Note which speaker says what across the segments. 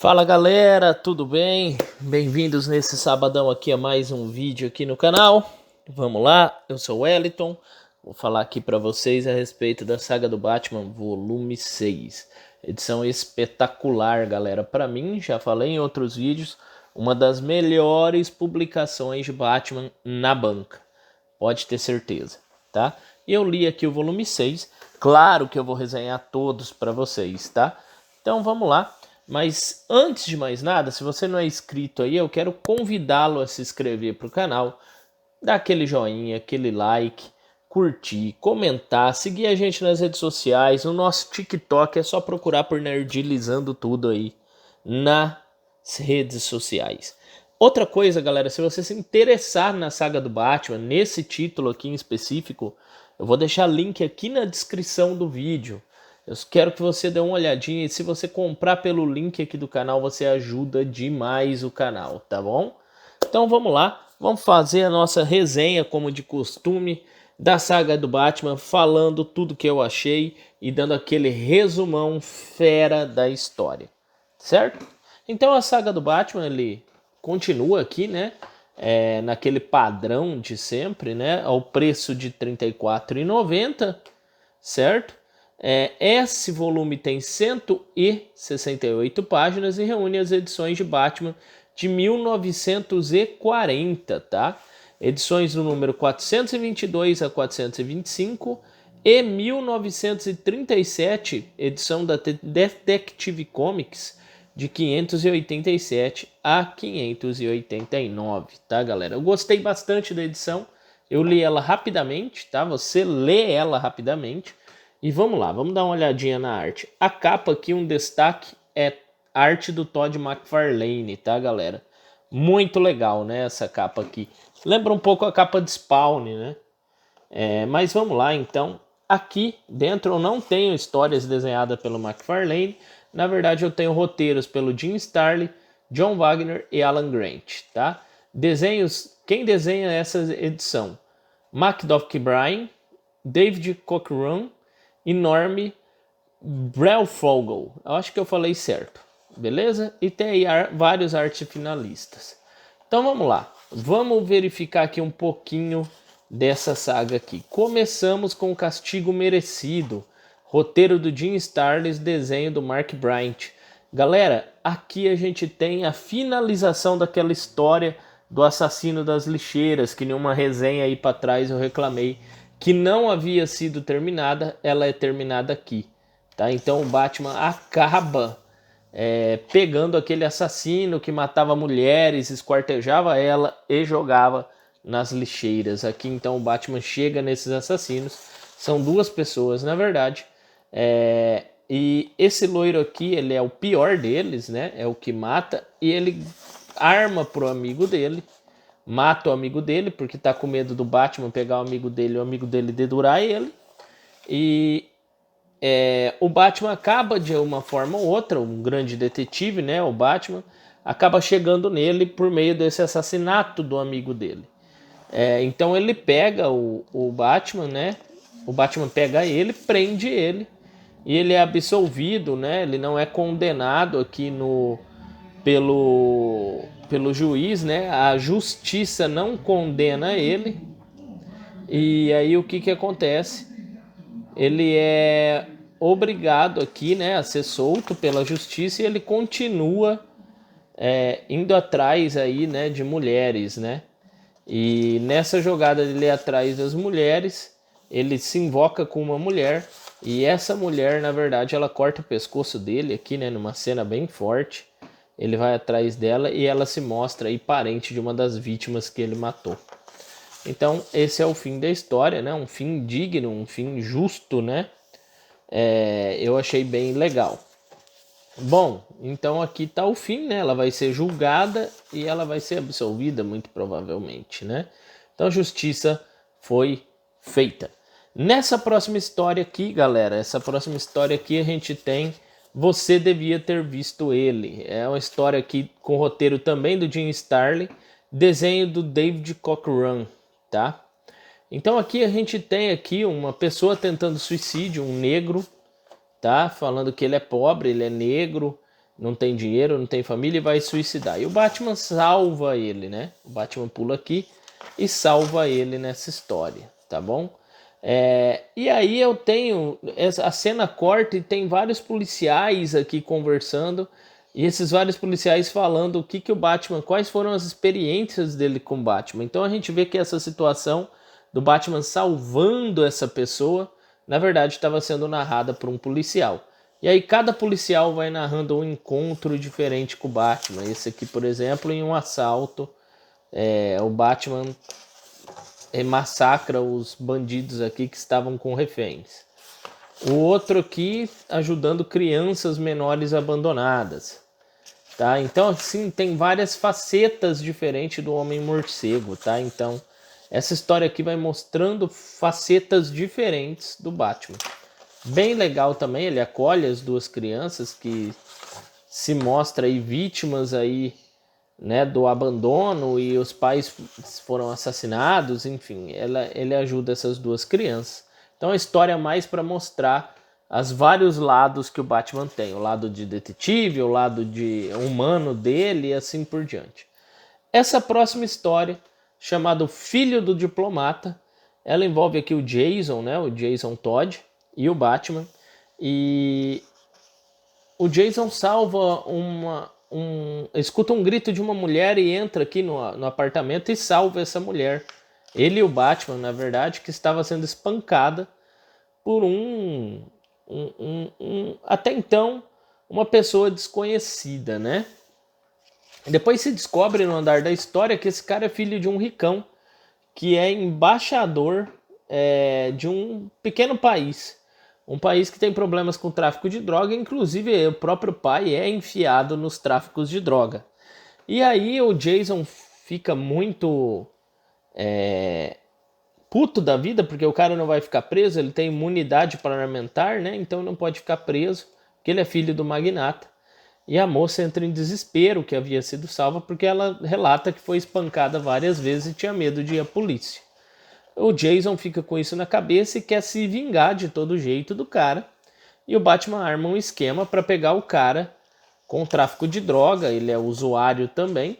Speaker 1: Fala galera, tudo bem? Bem-vindos nesse sabadão aqui a mais um vídeo aqui no canal. Vamos lá, eu sou o Wellington, vou falar aqui para vocês a respeito da saga do Batman volume 6. Edição espetacular, galera. Para mim, já falei em outros vídeos, uma das melhores publicações de Batman na banca. Pode ter certeza, tá? E eu li aqui o volume 6, claro que eu vou resenhar todos para vocês, tá? Então vamos lá. Mas antes de mais nada, se você não é inscrito aí, eu quero convidá-lo a se inscrever para o canal, dar aquele joinha, aquele like, curtir, comentar, seguir a gente nas redes sociais. O nosso TikTok é só procurar por Nerdilizando Tudo aí nas redes sociais. Outra coisa, galera, se você se interessar na saga do Batman, nesse título aqui em específico, eu vou deixar link aqui na descrição do vídeo. Eu quero que você dê uma olhadinha e se você comprar pelo link aqui do canal, você ajuda demais o canal, tá bom? Então vamos lá, vamos fazer a nossa resenha como de costume da saga do Batman, falando tudo que eu achei e dando aquele resumão fera da história, certo? Então a saga do Batman, ele continua aqui, né? Naquele padrão de sempre, né? Ao preço de R$ 34,90, certo? Esse volume tem 168 páginas e reúne as edições de Batman de 1940, tá? Edições do número 422 a 425 e 1937, edição da Detective Comics, de 587 a 589, tá, galera? Eu gostei bastante da edição, eu li ela rapidamente, tá? Você lê ela rapidamente. E vamos lá, vamos dar uma olhadinha na arte. A capa aqui, um destaque, é arte do Todd McFarlane, tá, galera? Muito legal, né, essa capa aqui. Lembra um pouco a capa de Spawn, né? Mas vamos lá, então. Aqui dentro eu não tenho histórias desenhadas pelo McFarlane. Na verdade, eu tenho roteiros pelo Jim Starlin, John Wagner e Alan Grant, tá? Desenhos, quem desenha essa edição? Macduff Bryan, David Cockrum e Norm Breyfogle. Eu acho que eu falei certo, beleza? E tem aí vários artes finalistas. Então vamos lá, vamos verificar aqui um pouquinho dessa saga aqui. Começamos com o Castigo Merecido, roteiro do Jim Starlin, desenho do Mark Bryant. Galera, aqui a gente tem a finalização daquela história do assassino das lixeiras, que em uma resenha aí para trás eu reclamei que não havia sido terminada, ela é terminada aqui, tá? Então o Batman acaba pegando aquele assassino que matava mulheres, esquartejava ela e jogava nas lixeiras. Aqui então o Batman chega nesses assassinos, são duas pessoas na verdade, e esse loiro aqui, ele é o pior deles, né? É o que mata, e ele arma pro amigo dele, mata o amigo dele, porque tá com medo do Batman pegar o amigo dele dedurar ele. E o Batman acaba de uma forma ou outra, um grande detetive, né? O Batman acaba chegando nele por meio desse assassinato do amigo dele. Então ele pega o Batman, né? O Batman pega ele, prende ele e ele é absolvido, né? Ele não é condenado aqui pelo juiz, né? A justiça não condena ele. E aí o que acontece? Ele é obrigado aqui, né, a ser solto pela justiça e ele continua indo atrás aí, né, de mulheres, né? E nessa jogada dele ir atrás das mulheres, ele se invoca com uma mulher e essa mulher, na verdade, ela corta o pescoço dele aqui, né, numa cena bem forte. Ele vai atrás dela e ela se mostra aí parente de uma das vítimas que ele matou. Então esse é o fim da história, né? Um fim digno, um fim justo, né? Eu achei bem legal. Bom, então aqui está o fim, né? Ela vai ser julgada e ela vai ser absolvida, muito provavelmente, né? Então a justiça foi feita. Nessa próxima história aqui, galera, essa próxima história aqui a gente tem Você Devia Ter Visto Ele. É uma história aqui com roteiro também do Jim Starlin, desenho do David Cockrum, tá? Então aqui a gente tem aqui uma pessoa tentando suicídio, um negro, tá? Falando que ele é pobre, ele é negro não tem dinheiro, não tem família e vai suicidar. E o Batman salva ele, né? O Batman pula aqui e salva ele nessa história, tá bom? E aí eu tenho a cena corta e tem vários policiais aqui conversando e esses vários policiais falando o que o Batman, quais foram as experiências dele com o Batman. Então a gente vê que essa situação do Batman salvando essa pessoa, na verdade estava sendo narrada por um policial. E aí cada policial vai narrando um encontro diferente com o Batman. Esse aqui, por exemplo, em um assalto, o Batman massacra os bandidos aqui que estavam com reféns. O outro aqui ajudando crianças menores abandonadas. Tá? Então, assim, tem várias facetas diferentes do Homem-Morcego, tá? Então, essa história aqui vai mostrando facetas diferentes do Batman. Bem legal também, ele acolhe as duas crianças que se mostram aí vítimas aí, né, do abandono e os pais foram assassinados, enfim, ele ajuda essas duas crianças. Então a história é mais para mostrar os vários lados que o Batman tem, o lado de detetive, o lado de humano dele e assim por diante. Essa próxima história, chamada Filho do Diplomata, ela envolve aqui o Jason, né, o Jason Todd e o Batman, e o Jason salva escuta um grito de uma mulher e entra aqui no apartamento e salva essa mulher. Ele e o Batman, na verdade, que estava sendo espancada por até então, uma pessoa desconhecida, né? Depois se descobre no andar da história que esse cara é filho de um ricão, que é embaixador de um pequeno país. Um país que tem problemas com tráfico de droga, inclusive o próprio pai é enfiado nos tráficos de droga. E aí o Jason fica muito puto da vida, porque o cara não vai ficar preso, ele tem imunidade parlamentar, né? Então não pode ficar preso, porque ele é filho do magnata. E a moça entra em desespero que havia sido salva, porque ela relata que foi espancada várias vezes e tinha medo de ir à polícia. O Jason fica com isso na cabeça e quer se vingar de todo jeito do cara. E o Batman arma um esquema para pegar o cara com tráfico de droga, ele é usuário também,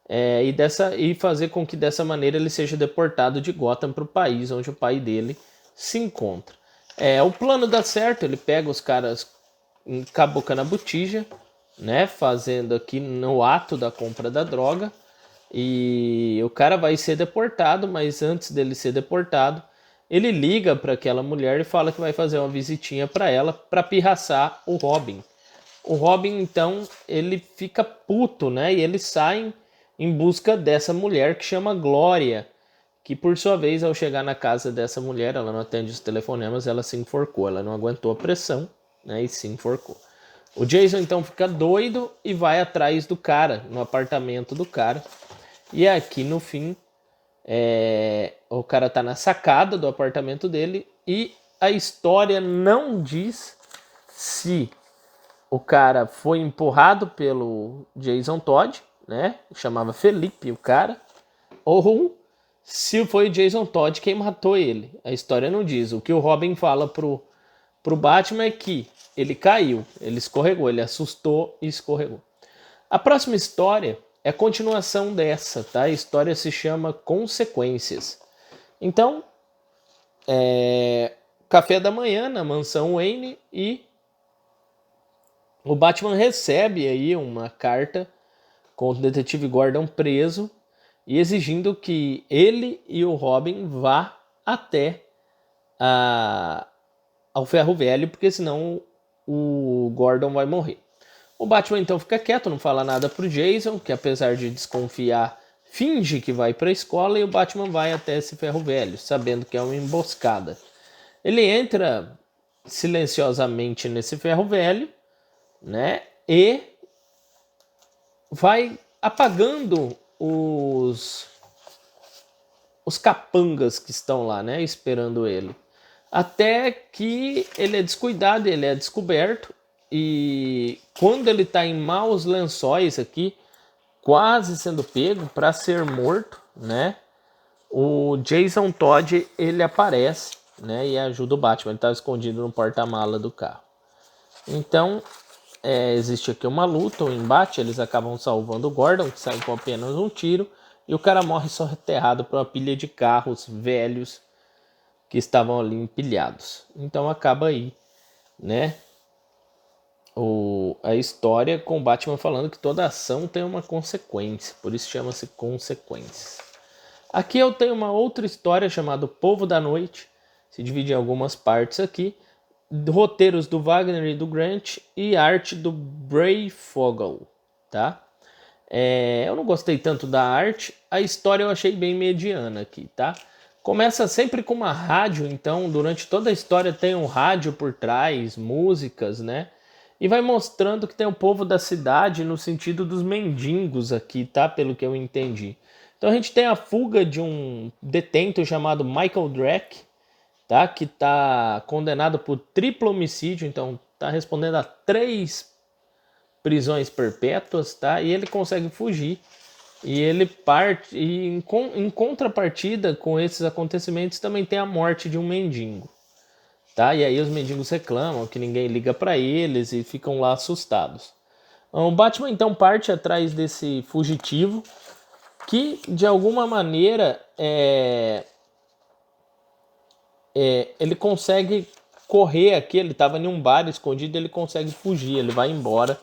Speaker 1: e fazer com que dessa maneira ele seja deportado de Gotham para o país onde o pai dele se encontra. O plano dá certo, ele pega os caras em caboca na botija, né, fazendo aqui no ato da compra da droga. E o cara vai ser deportado, mas antes dele ser deportado, ele liga para aquela mulher e fala que vai fazer uma visitinha para ela para pirraçar o Robin. O Robin, então, ele fica puto, né? E eles saem em busca dessa mulher que chama Glória, que por sua vez, ao chegar na casa dessa mulher, ela não atende os telefonemas, ela se enforcou, ela não aguentou a pressão, né? E se enforcou. O Jason, então, fica doido e vai atrás do cara, no apartamento do cara. E aqui no fim, o cara tá na sacada do apartamento dele e a história não diz se o cara foi empurrado pelo Jason Todd, né? Chamava Felipe o cara, ou se foi o Jason Todd quem matou ele. A história não diz. O que o Robin fala pro Batman é que ele caiu, ele escorregou, ele assustou e escorregou. A próxima história é a continuação dessa, tá? A história se chama Consequências. Então, café da manhã na mansão Wayne e o Batman recebe aí uma carta com o detetive Gordon preso e exigindo que ele e o Robin vá até ao Ferro Velho, porque senão o Gordon vai morrer. O Batman então fica quieto, não fala nada pro Jason, que apesar de desconfiar, finge que vai pra escola e o Batman vai até esse Ferro Velho, sabendo que é uma emboscada. Ele entra silenciosamente nesse Ferro Velho, né, e vai apagando os capangas que estão lá, né, esperando ele. Até que ele é descuidado, ele é descoberto. E quando ele está em maus lençóis aqui, quase sendo pego para ser morto, né? O Jason Todd, ele aparece, né? E ajuda o Batman. Ele estava escondido no porta-mala do carro. Então, existe aqui uma luta, um embate, eles acabam salvando o Gordon, que sai com apenas um tiro, e o cara morre soterrado por uma pilha de carros velhos que estavam ali empilhados. Então acaba aí, né? A história com o Batman falando que toda ação tem uma consequência, por isso chama-se Consequências. Aqui eu tenho uma outra história chamada O Povo da Noite, se divide em algumas partes aqui, roteiros do Wagner e do Grant e arte do Breyfogle, tá? Eu não gostei tanto da arte, a história eu achei bem mediana aqui, tá? Começa sempre com uma rádio, então durante toda a história tem um rádio por trás, músicas, né? E vai mostrando que tem o povo da cidade no sentido dos mendigos aqui, tá? Pelo que eu entendi. Então a gente tem a fuga de um detento chamado Michael Drack, tá? Que está condenado por triplo homicídio, então está respondendo a 3 prisões perpétuas, tá? E ele consegue fugir. E ele parte, e em contrapartida com esses acontecimentos também tem a morte de um mendigo, tá? E aí os mendigos reclamam que ninguém liga para eles e ficam lá assustados. O Batman então parte atrás desse fugitivo que de alguma maneira ele consegue correr aqui, ele estava em um bar escondido, ele consegue fugir, ele vai embora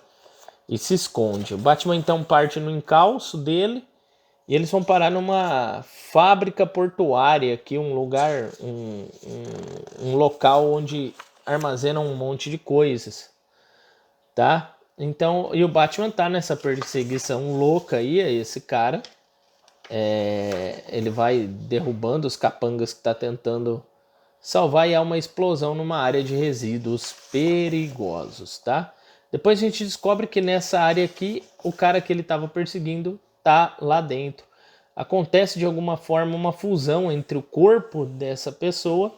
Speaker 1: e se esconde. O Batman então parte no encalço dele e eles vão parar numa fábrica portuária aqui, um lugar, um local onde armazenam um monte de coisas, tá? Então, e o Batman tá nessa perseguição louca aí, a esse cara. Ele vai derrubando os capangas que tá tentando salvar e há uma explosão numa área de resíduos perigosos, tá? Depois a gente descobre que nessa área aqui, o cara que ele estava perseguindo tá lá dentro. Acontece de alguma forma uma fusão entre o corpo dessa pessoa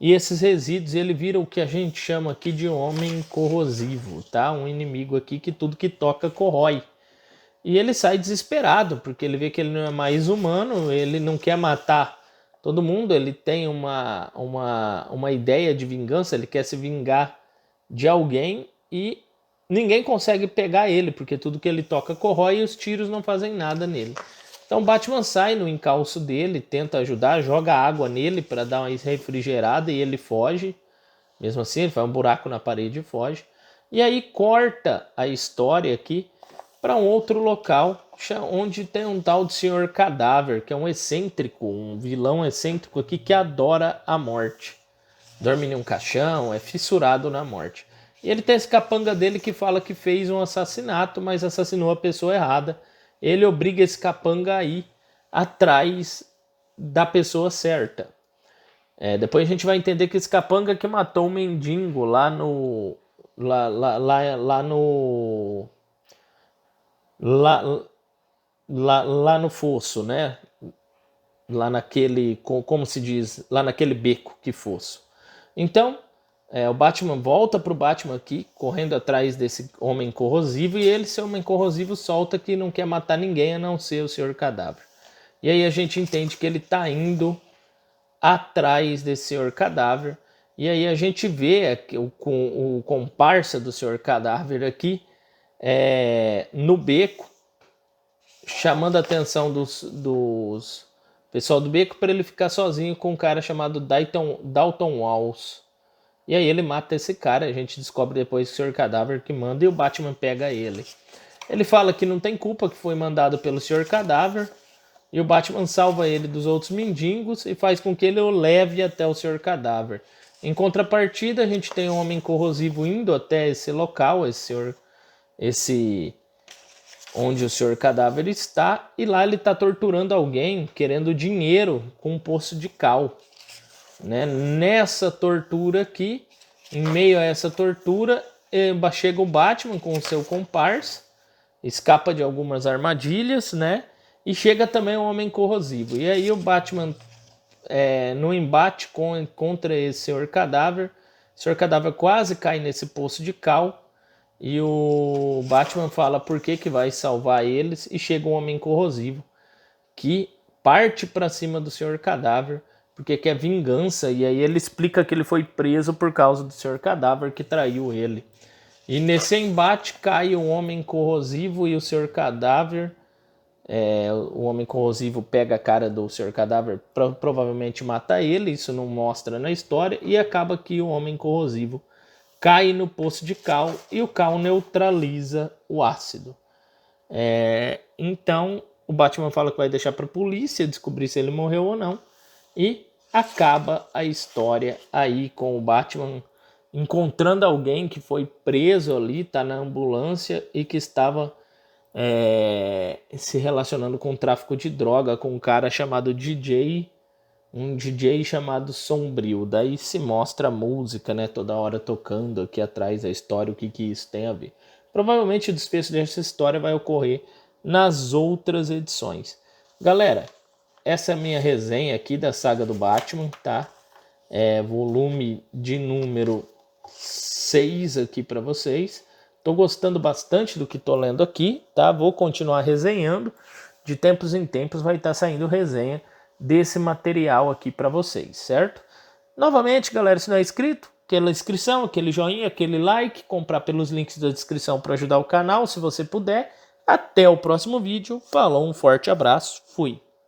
Speaker 1: e esses resíduos, ele vira o que a gente chama aqui de homem corrosivo, tá? Um inimigo aqui que tudo que toca corrói. E ele sai desesperado, porque ele vê que ele não é mais humano, ele não quer matar todo mundo, ele tem uma ideia de vingança, ele quer se vingar de alguém e ninguém consegue pegar ele, porque tudo que ele toca corrói e os tiros não fazem nada nele. Então Batman sai no encalço dele, tenta ajudar, joga água nele para dar uma refrigerada e ele foge. Mesmo assim, ele faz um buraco na parede e foge. E aí corta a história aqui para um outro local onde tem um tal de Senhor Cadáver, que é um excêntrico, um vilão excêntrico aqui que adora a morte. Dorme em um caixão, é fissurado na morte. E ele tem esse capanga dele que fala que fez um assassinato, mas assassinou a pessoa errada. Ele obriga esse capanga a ir atrás da pessoa certa. Depois a gente vai entender que esse capanga que matou o mendigo lá no... Lá no... Lá no fosso, né? Lá naquele, como se diz, lá naquele beco que fosso. Então, o Batman volta pro Batman aqui, correndo atrás desse homem corrosivo, e ele, esse homem corrosivo, solta que não quer matar ninguém a não ser o Senhor Cadáver. E aí a gente entende que ele tá indo atrás desse Senhor Cadáver, e aí a gente vê o comparsa do Senhor Cadáver aqui no beco, chamando a atenção dos pessoal do beco para ele ficar sozinho com um cara chamado Dalton Walls. E aí ele mata esse cara, a gente descobre depois que o Senhor Cadáver que manda e o Batman pega ele. Ele fala que não tem culpa, que foi mandado pelo Senhor Cadáver, e o Batman salva ele dos outros mendigos e faz com que ele o leve até o Senhor Cadáver. Em contrapartida, a gente tem um homem corrosivo indo até esse local, onde o Senhor Cadáver está, e lá ele está torturando alguém, querendo dinheiro com um poço de cal. Né? Nessa tortura aqui, em meio a essa tortura, chega o Batman com o seu comparsa, escapa de algumas armadilhas, né? E chega também o Homem Corrosivo. E aí o Batman, no embate contra esse Senhor Cadáver, o Senhor Cadáver quase cai nesse poço de cal, e o Batman fala por que vai salvar eles, e chega um Homem Corrosivo, que parte para cima do Senhor Cadáver, porque quer vingança, e aí ele explica que ele foi preso por causa do Senhor Cadáver que traiu ele. E nesse embate cai o Homem Corrosivo e o Sr. Cadáver. O Homem Corrosivo pega a cara do Sr. Cadáver, provavelmente mata ele, isso não mostra na história, e acaba que o Homem Corrosivo cai no poço de cal e o cal neutraliza o ácido. Então o Batman fala que vai deixar para a polícia descobrir se ele morreu ou não, e acaba a história aí com o Batman encontrando alguém que foi preso ali, tá na ambulância e que estava se relacionando com o tráfico de droga com um cara chamado DJ, um DJ chamado Sombrio. Daí se mostra a música, né, toda hora tocando aqui atrás a história, o que isso tem a ver. Provavelmente o desfecho dessa história vai ocorrer nas outras edições. Galera, essa é a minha resenha aqui da saga do Batman, tá? Volume de número 6 aqui para vocês. Tô gostando bastante do que tô lendo aqui, tá? Vou continuar resenhando. De tempos em tempos vai estar saindo resenha desse material aqui para vocês, certo? Novamente, galera, se não é inscrito, aquela inscrição, aquele joinha, aquele like, comprar pelos links da descrição para ajudar o canal, se você puder. Até o próximo vídeo. Falou, um forte abraço, fui!